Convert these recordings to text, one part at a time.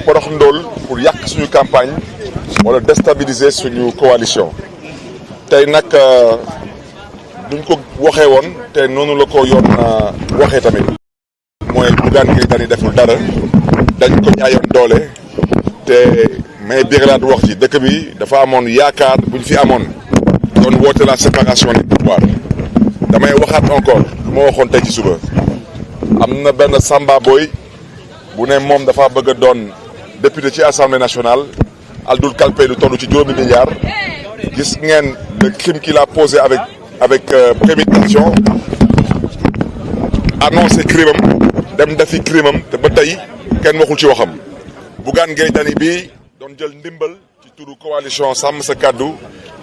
porox ndóol pour yàq suñu campagne wala déstabiliser suñu coalition tey nag duñ ko waxee woon te noonu la ko yoon waxee tamit mooy Bougane Gueye Dany deful dara dañ ko ñaayoon doole te may biralaat wax ci dëkk bi dafa amoon yaakaar buñ fi amoon doon woote la séparation des pouvoirs damay waxaat encore lu ma waxoon tey ci suba am na benn Samba Boy bu ne moom dafa bëgg a doon député ci assemblée nationale aldul kalpe lu toll ci juróomi milliards gis ngeen le crime qu'il a posé avec préméditation annoncé crime am dem defi crime am te ba tey kenn waxul ci waxam Bougane Gueye Dany bi doon jël ndimbal ci turu coalition Sàmm Sa Kàddu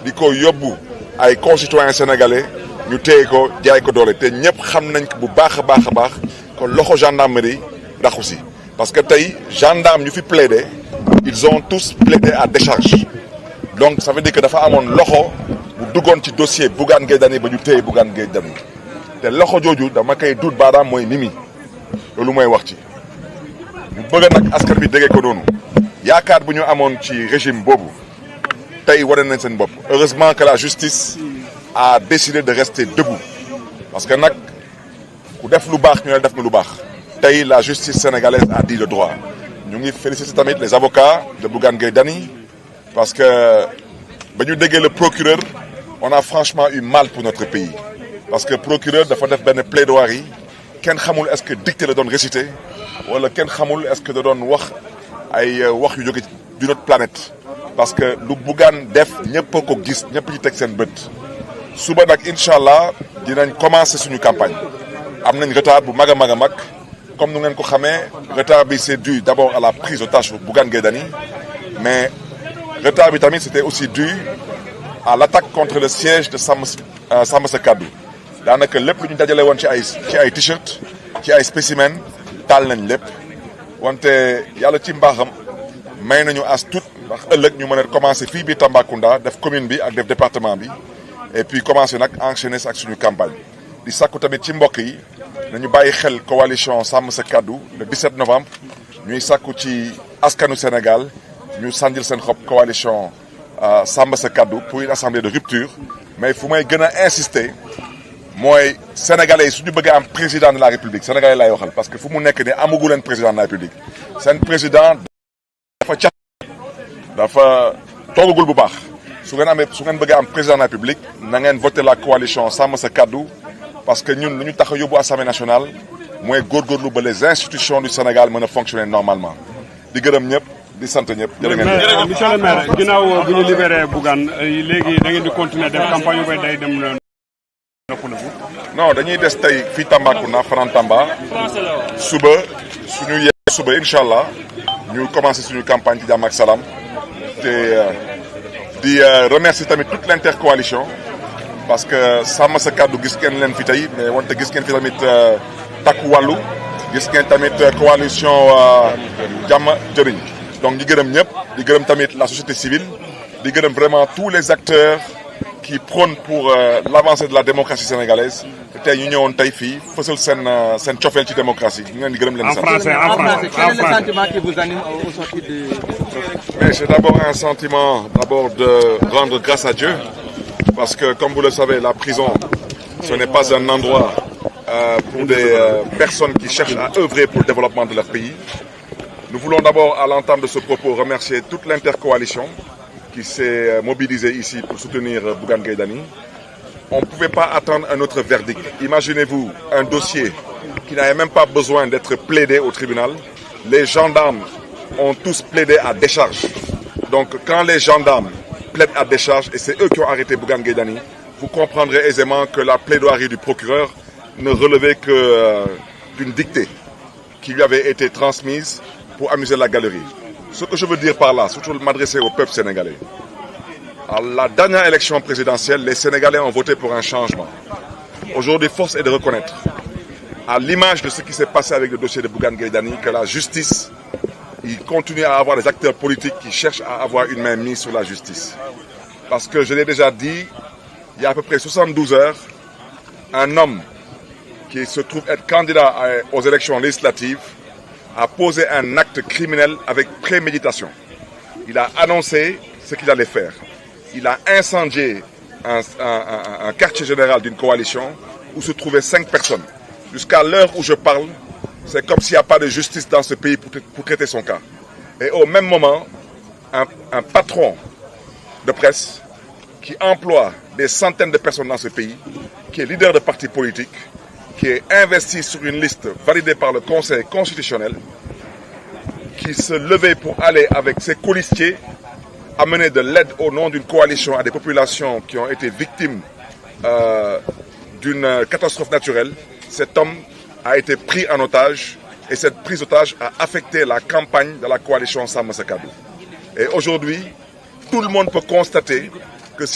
di ko yóbbu ay concitoyens sénégalais ñu téye ko jaay ko doole te ñëpp xam nañ ko bu baax a baax a baax kon loxo gendarmerie raxu si parce que tey gendarme ñu fi plaidé ils ont tous plaidé à décharge donc ça veut dire que dafa amoon loxo bu duggoon ci dossier Bougane Gueye Dany ba ñu téye Bougane Gueye Dany te loxo jooju dama koy duut baaraam mooy Mimi loolu mooy wax ci ñu bëgg nag askan bi déggee ko noonu yaakaar bu ñu amoon ci régime boobu tey wane nañ seen bopp heureusement que la justice a décidé de rester debout parce que nag ku def lu baax ñu ne def na lu baax tey la justice sénégalaise a dit le droit ñu ngi féliciter tamit les avocats de Bougane Gueye Dany parce que ba ñu déggee le procureur on a franchement eu mal pour notre pays parce que procureur dafa def benn plaidoirie kenn xamul est-ce que dicté la doon réciter wala kenn xamul est-ce que da doon wax ay wax yu jóge d'une autre planète parce que lu Bougane def ñëpp a ko gis ñëpp ci teg seen bët suba nag incha allah dinañ commencer suñu campagne am nañ retard bu mag a mag a mag comme nu ngeen ko xamee retard bi c'est dû d'abord à la prise d'otage de Bougane Gueye Dany mais retard bi tamit c'était aussi dû à l'attaque contre le siège de Sàmm Sa Kàddu daanaka lépp lu ñu dajale woon ci ay t-shirt ci ay spécimen taal nañ lépp wante yàlla ci mbaaxam may nañu as tuut ndax ëllëg ñu mën a commencer fii biir Tambacounda def commune bi ak def département bi et puis commencer nag enchaîner ak suñu campagne di sakku tamit ci mbokk yi nañu bàyyi xel coalition Sàmm Sa Kàddu le 17 novembre ñuy sakku ci askanu Sénégal ñu sànjil seen xob coalition Sàmm Sa Kàddu pour une assemblée de rupture mais fu may gën a insister mooy sénégalais yi suñu bëggee am président de la république sénégalais lay waxal parce que fu mu nekk ni amagu leen président de la république seen président dafa toogagul bu baax su ngeen bëggee am président de la république na ngeen voter la coalition Sàmm Sa Kàddu parce que ñun lu ñu tax a yóbbu assemblée nationale mooy góorgóorlu ba les institutions du Sénégal mën a fonctionner normalement di gërëm ñëpp di sant ñëpp. jërë ngeen jëf monsieur le maire ginnaaw bu ñu libéré Bougane léegi da ngeen di continuer def campagne yu bay day dem non dañuy des tey fii Tambacounda fanaan Tamba suba suñu yee suba incha allah ñu commencé suñu campagne ci jàmm ak salaam te di remercier tamit toute l'intercoalition parce que Sàmm Sa Kàddu gis ngeen leen fi tey mais wante gis ngeen fi tamit takku wàllu gis ngeen tamit coalition jàmm jëriñ donc di gërëm ñëpp di gërëm tamit la société civile di gërëm vraiment tous les acteurs qui prônent pour l'avancée de la démocratie sénégalaise tey ñu ñëwoon tey fii fësal seen cofeel ci démocratie ñu leen di gërëm leen. en français quel est le sentiment qui vous anime au sortir de. Mais c'est d'abord un sentiment de rendre grâce à Dieu parce que comme vous le savez la prison ce n'est pas un endroit pour des personnes qui cherchent à œuvrer pour le développement de leur pays. Nous voulons d'abord à l'entame de ce propos remercier toute l'intercoalition qui s'est mobilisé ici pour soutenir Bougane Gueye Dany. On ne pouvait pas attendre un autre verdict. Imaginez-vous un dossier qui n'avait même pas besoin d'être plaidé au tribunal. Les gendarmes ont tous plaidé à décharge. Donc quand les gendarmes plaident à décharge, et c'est eux qui ont arrêté Bougane Gueye Dany, vous comprendrez aisément que la plaidoirie du procureur ne relevait que d'une dictée qui lui avait été transmise pour amuser la galerie. Ce que je veux dire par là, surtout m'adresser au peuple sénégalais. À la dernière élection présidentielle, les Sénégalais ont voté pour un changement. Aujourd'hui, force est de reconnaître, à l'image de ce qui s'est passé avec le dossier de Bougane Gueye Dany, que la justice, il continue à avoir des acteurs politiques qui cherchent à avoir une main mise sur la justice. Parce que je l'ai déjà dit, il y a à peu près 72 heures, un homme qui se trouve être candidat aux élections législatives a posé un acte criminel avec préméditation. Il a annoncé ce qu'il allait faire. Il a incendié un quartier général d'une coalition où se trouvaient 5 personnes. Jusqu'à l'heure où je parle, c'est comme s'il n'y a pas de justice dans ce pays pour traiter son cas. Et au même moment, un patron de presse qui emploie des centaines de personnes dans ce pays, qui est leader de parti politique, qui est investi sur une liste validée par le Conseil constitutionnel, qui se levait pour aller avec ses colistiers amener de l'aide au nom d'une coalition à des populations qui ont été victimes d'une catastrophe naturelle. Cet homme a été pris en otage et cette prise d'otage a affecté la campagne de la coalition Samm Sa Kaddu. Et aujourd'hui, tout le monde peut constater que si